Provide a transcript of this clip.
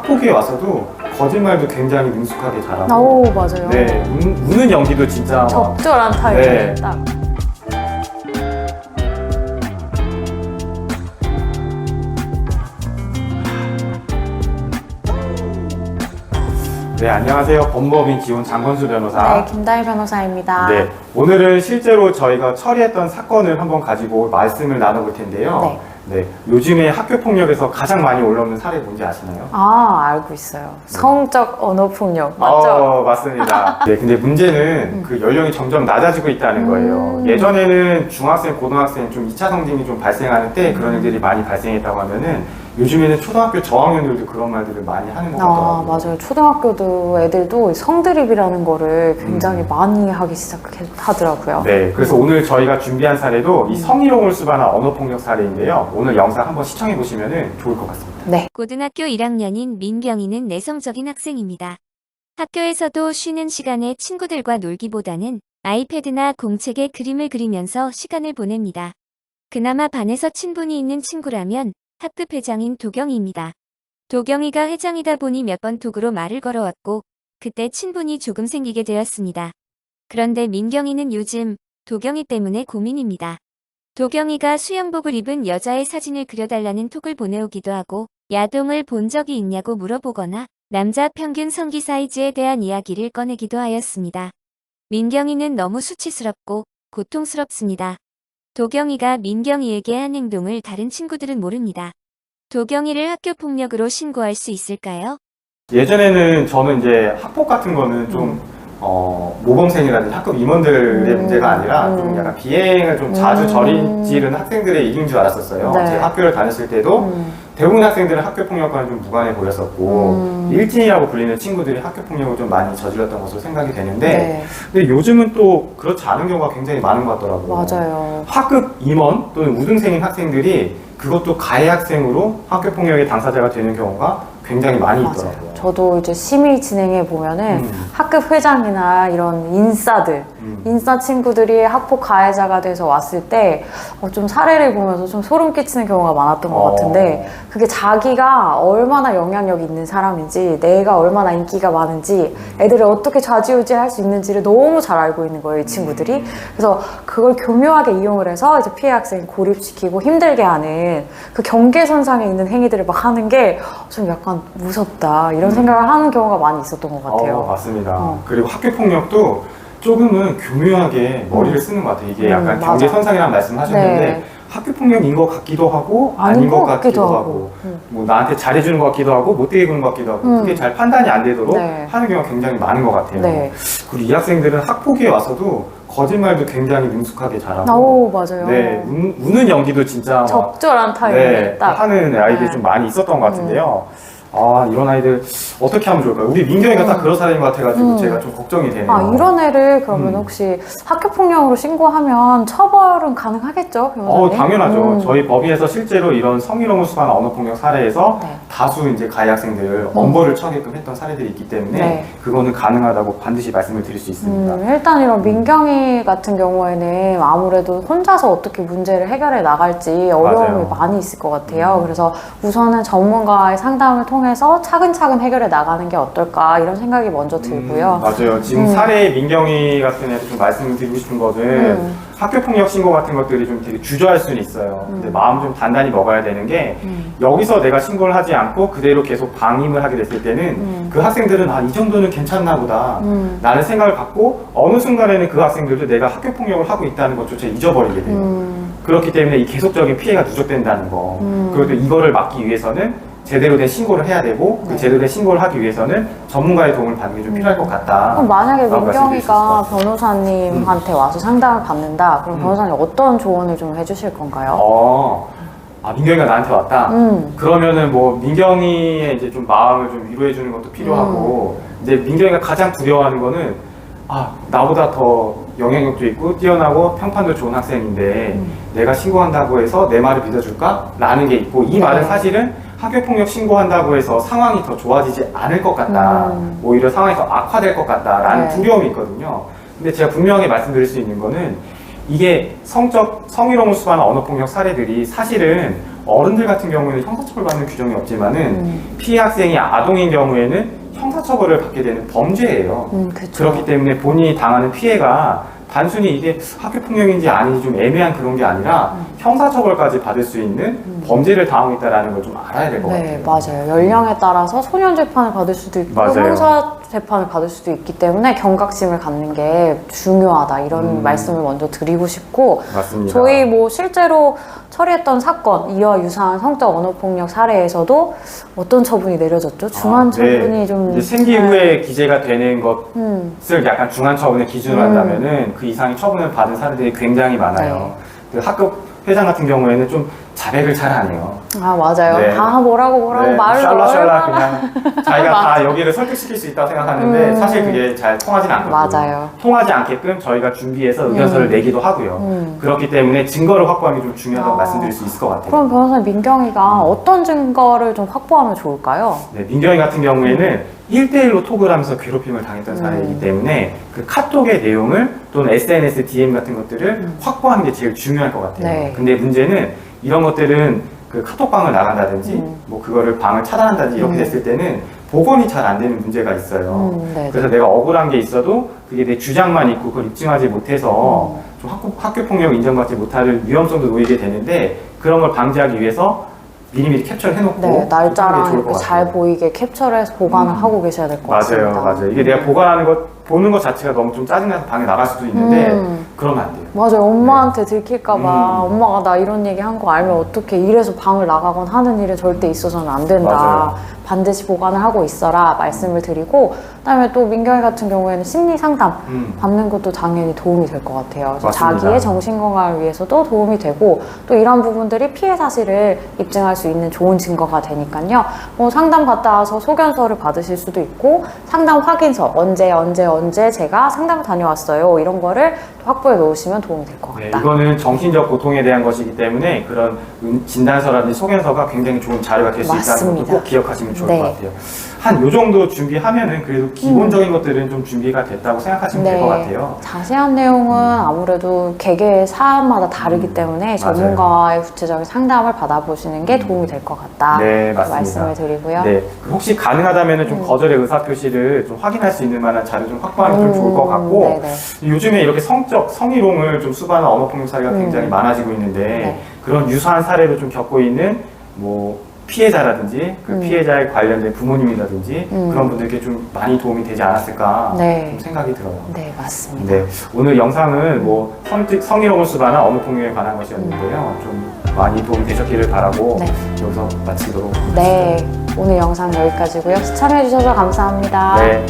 학폭위에 와서도 거짓말도 굉장히 능숙하게 잘하고. 오, 맞아요. 네, 우는 연기도 진짜 적절한 타이밍. 네. 딱. 네, 안녕하세요. 법무법인 기혼 장건수 변호사. 네, 김다희 변호사입니다. 네, 오늘은 실제로 저희가 처리했던 사건을 한번 가지고 말씀을 나눠볼 텐데요. 네, 요즘에 학교폭력에서 가장 많이 올라오는 사례 뭔지 아시나요? 아, 알고 있어요. 성적 언어폭력. 맞죠? 맞습니다. 네, 근데 문제는 그 연령이 점점 낮아지고 있다는 거예요. 예전에는 중학생, 고등학생 좀 2차 성징이 좀 발생하는 때 그런 일들이 많이 발생했다고 하면은 요즘에는 초등학교 저학년들도 그런 말들을 많이 하는 것 아, 같더라고요. 맞아요. 초등학교도 애들도 성드립이라는 거를 굉장히 많이 하기 시작하더라고요. 네, 그래서 오늘 저희가 준비한 사례도 이 성희롱을 수반한 언어폭력 사례인데요. 오늘 영상 한번 시청해 보시면 좋을 것 같습니다. 네. 고등학교 1학년인 민경이는 내성적인 학생입니다. 학교에서도 쉬는 시간에 친구들과 놀기보다는 아이패드나 공책에 그림을 그리면서 시간을 보냅니다. 그나마 반에서 친분이 있는 친구라면 학급 회장인 도경이입니다. 도경이가 회장이다 보니 몇 번 톡으로 말을 걸어왔고 그때 친분이 조금 생기게 되었습니다. 그런데 민경이는 요즘 도경이 때문에 고민입니다. 도경이가 수영복을 입은 여자의 사진을 그려달라는 톡을 보내오기도 하고 야동을 본 적이 있냐고 물어보거나 남자 평균 성기 사이즈에 대한 이야기를 꺼내기도 하였습니다. 민경이는 너무 수치스럽고 고통스럽습니다. 도경이가 민경이에게 한 행동을 다른 친구들은 모릅니다. 도경이를 학교폭력으로 신고할 수 있을까요? 예전에는 저는 이제 학폭 같은 거는 좀 모범생이라든지 학급 임원들의 문제가 아니라 좀 약간 비행을 좀 자주 저지르는 학생들의 일인 줄 알았었어요. 네. 제가 학교를 다녔을 때도 대부분 학생들은 학교폭력과는 좀 무관해 보였었고 일진이라고 불리는 친구들이 학교폭력을 좀 많이 저질렀던 것으로 생각이 되는데 네. 근데 요즘은 또 그렇지 않은 경우가 굉장히 많은 것 같더라고요. 맞아요. 학급 임원 또는 우등생인 학생들이 그것도 가해 학생으로 학교폭력의 당사자가 되는 경우가 굉장히 많이 있더라고요. 맞아요. 저도 이제 심의 진행해 보면은 학급 회장이나 이런 인싸들, 인싸 친구들이 학폭 가해자가 돼서 왔을 때 좀 사례를 보면서 좀 소름 끼치는 경우가 많았던 것 같은데 그게 자기가 얼마나 영향력 있는 사람인지 내가 얼마나 인기가 많은지 애들을 어떻게 좌지우지할 수 있는지를 너무 잘 알고 있는 거예요, 이 친구들이. 그래서 그걸 교묘하게 이용을 해서 이제 피해 학생 고립시키고 힘들게 하는 그 경계선상에 있는 행위들을 막 하는 게 좀 약간 무섭다 이런 생각을 하는 경우가 많이 있었던 것 같아요. 맞습니다. 그리고 학교폭력도 조금은 교묘하게 머리를 쓰는 것 같아요. 이게 약간 맞아. 경계선상이라는 말씀을 하셨는데 네. 학교폭력인 것 같기도 하고 아닌 것 같기도 하고 뭐 나한테 잘해주는 것 같기도 하고 못되게 구는 것 같기도 하고 그게 잘 판단이 안 되도록 네. 하는 경우가 굉장히 많은 것 같아요. 네. 그리고 이 학생들은 학폭위에 와서도 거짓말도 굉장히 능숙하게 잘하고 오, 맞아요. 네, 우는 연기도 진짜 적절한 타이밍. 네, 딱. 하는 아이들이 네. 좀 많이 있었던 것 같은데요. 아, 이런 아이들 어떻게 하면 좋을까요? 우리 민경이가 딱 그런 사람인 것 같아가지고 제가 좀 걱정이 되네요. 아, 이런 애를 그러면 혹시 학교폭력으로 신고하면 처벌은 가능하겠죠? 변호사님? 당연하죠. 저희 법위에서 실제로 이런 성희롱을 수반한 언어폭력 사례에서 네. 다수 이제 가해 학생들 엄벌을 처하게끔 했던 사례들이 있기 때문에 네. 그거는 가능하다고 반드시 말씀을 드릴 수 있습니다. 일단 이런 민경이 같은 경우에는 아무래도 혼자서 어떻게 문제를 해결해 나갈지 어려움이 맞아요. 많이 있을 것 같아요. 그래서 우선은 전문가의 상담을 통해서 차근차근 해결해 나가는 게 어떨까 이런 생각이 먼저 들고요. 맞아요. 지금 사례 민경이 같은 애도 좀 말씀을 드리고 싶은 거는 학교폭력 신고 같은 것들이 좀 되게 주저할 수는 있어요. 근데 마음 좀 단단히 먹어야 되는 게 여기서 내가 신고를 하지 않고 그대로 계속 방임을 하게 됐을 때는 그 학생들은 이 정도는 괜찮나 보다 라는 생각을 갖고 어느 순간에는 그 학생들도 내가 학교폭력을 하고 있다는 것조차 잊어버리게 돼요. 그렇기 때문에 이 계속적인 피해가 누적된다는 거. 그리고 또 이거를 막기 위해서는 제대로 된 신고를 해야 되고 그 제대로 된 신고를 하기 위해서는 전문가의 도움을 받는 게 좀 필요할 것 같다. 그럼 만약에 라고 말씀드릴 수 있을 것 민경이가 같아요. 변호사님한테 와서 상담을 받는다. 그럼 변호사님 어떤 조언을 좀 해주실 건가요? 민경이가 나한테 왔다. 그러면은 뭐 민경이의 이제 좀 마음을 좀 위로해 주는 것도 필요하고 이제 민경이가 가장 두려워하는 거는 나보다 더 영향력도 있고 뛰어나고 평판도 좋은 학생인데 내가 신고한다고 해서 내 말을 믿어줄까? 라는 게 있고 이 말은 사실은 학교폭력 신고한다고 해서 상황이 더 좋아지지 않을 것 같다. 오히려 상황이 더 악화될 것 같다라는 네. 두려움이 있거든요. 근데 제가 분명히 말씀드릴 수 있는 거는 이게 성희롱을 수반한 언어폭력 사례들이 사실은 어른들 같은 경우에는 형사처벌 받는 규정이 없지만은 피해 학생이 아동인 경우에는 형사처벌을 받게 되는 범죄예요. 그쵸. 그렇기 때문에 본인이 당하는 피해가 단순히 이게 학교 폭력인지 아닌지 좀 애매한 그런 게 아니라 형사처벌까지 받을 수 있는 범죄를 당하고 있다는 걸 좀 알아야 될 것 네, 같아요. 맞아요. 연령에 따라서 소년 재판을 받을 수도 있고 맞아요. 형사 재판을 받을 수도 있기 때문에 경각심을 갖는 게 중요하다 이런 말씀을 먼저 드리고 싶고 맞습니다. 저희 뭐 실제로 처리했던 사건 이와 유사한 성적 언어폭력 사례에서도 어떤 처분이 내려졌죠? 중한 처분이 좀 이제 생기 후에 기재가 되는 것을 약간 중한 처분의 기준으로 한다면은 그 이상의 처분을 받은 사례들이 굉장히 많아요. 그 학급 회장 같은 경우에는 좀 자백을 잘 안 해요. 아 맞아요. 네. 다 뭐라고 네, 말을 샬라샬라 얼마나 그냥 자기가 다 여기를 설득시킬 수 있다고 생각하는데 사실 그게 잘 통하진 않거든요. 맞아요. 통하지 않게끔 저희가 준비해서 의견서를 내기도 하고요. 그렇기 때문에 증거를 확보하는 게 좀 중요하다고 말씀드릴 수 있을 것 같아요. 그럼 변호사님 민경이가 어떤 증거를 좀 확보하면 좋을까요? 네, 민경이 같은 경우에는 1대1로 톡을 하면서 괴롭힘을 당했던 사례이기 때문에 그 카톡의 내용을 또는 SNS DM 같은 것들을 확보하는 게 제일 중요할 것 같아요. 네. 근데 문제는 이런 것들은 그 카톡방을 나간다든지 뭐 그거를 방을 차단한다든지 이렇게 됐을 때는 복원이 잘 안 되는 문제가 있어요. 네. 그래서 내가 억울한 게 있어도 그게 내 주장만 있고 그걸 입증하지 못해서 좀 학교 폭력 인정받지 못할 위험성도 놓이게 되는데 그런 걸 방지하기 위해서 미리미리 캡처를 해놓고 네, 하는 게 날짜랑 좋을 이렇게 것 잘 같아요. 보이게 캡처를 해서 보관을 하고 계셔야 될 것 같습니다. 맞아요. 이게 내가 보관하는 것, 보는 것 자체가 너무 좀 짜증나서 방에 나갈 수도 있는데, 그러면 안 돼요. 맞아요. 엄마한테 들킬까봐 엄마가 나 이런 얘기 한 거 알면 어떻게 이래서 방을 나가건 하는 일이 절대 있어서는 안 된다. 맞아요. 반드시 보관을 하고 있어라 말씀을 드리고 그다음에 또 민경이 같은 경우에는 심리 상담 받는 것도 당연히 도움이 될 것 같아요. 그래서 맞습니다. 자기의 정신 건강을 위해서도 도움이 되고 또 이런 부분들이 피해 사실을 입증할 수 있는 좋은 증거가 되니까요. 뭐 상담 받다 와서 소견서를 받으실 수도 있고 상담 확인서 언제 제가 상담 다녀왔어요 이런 거를 확보해 놓으시면 도움이 될 것 네, 같다. 이거는 정신적 고통에 대한 것이기 때문에 그런 진단서라든지 소견서가 굉장히 좋은 자료가 될 수 있다는 것도 맞습니다. 꼭 기억하시면 좋을 네. 것 같아요. 한 요 정도 준비하면은 그래도 기본적인 것들은 좀 준비가 됐다고 생각하시면 될 것 같아요. 자세한 내용은 아무래도 개개 사안마다 다르기 때문에 전문가의 구체적인 상담을 받아보시는 게 도움이 될 것 같다. 네, 맞습니다. 말씀을 드리고요. 네, 혹시 가능하다면 좀 거절의 의사표시를 좀 확인할 수 있는 만한 자료 좀 확보하면 좀 좋을 것 같고 네네. 요즘에 이렇게 성희롱을 좀 수반한 언어폭력 사례가 굉장히 많아지고 있는데 네. 그런 유사한 사례를 좀 겪고 있는 뭐 피해자라든지 그 피해자에 관련된 부모님이라든지 그런 분들께 좀 많이 도움이 되지 않았을까 네. 좀 생각이 들어요. 네, 맞습니다. 네, 오늘 영상은 뭐 성희롱을 수반한 언어폭력에 관한 것이었는데요. 좀 많이 도움이 되셨기를 바라고 네. 여기서 마치도록 네, 오늘 영상 여기까지고요. 시청해주셔서 감사합니다. 네.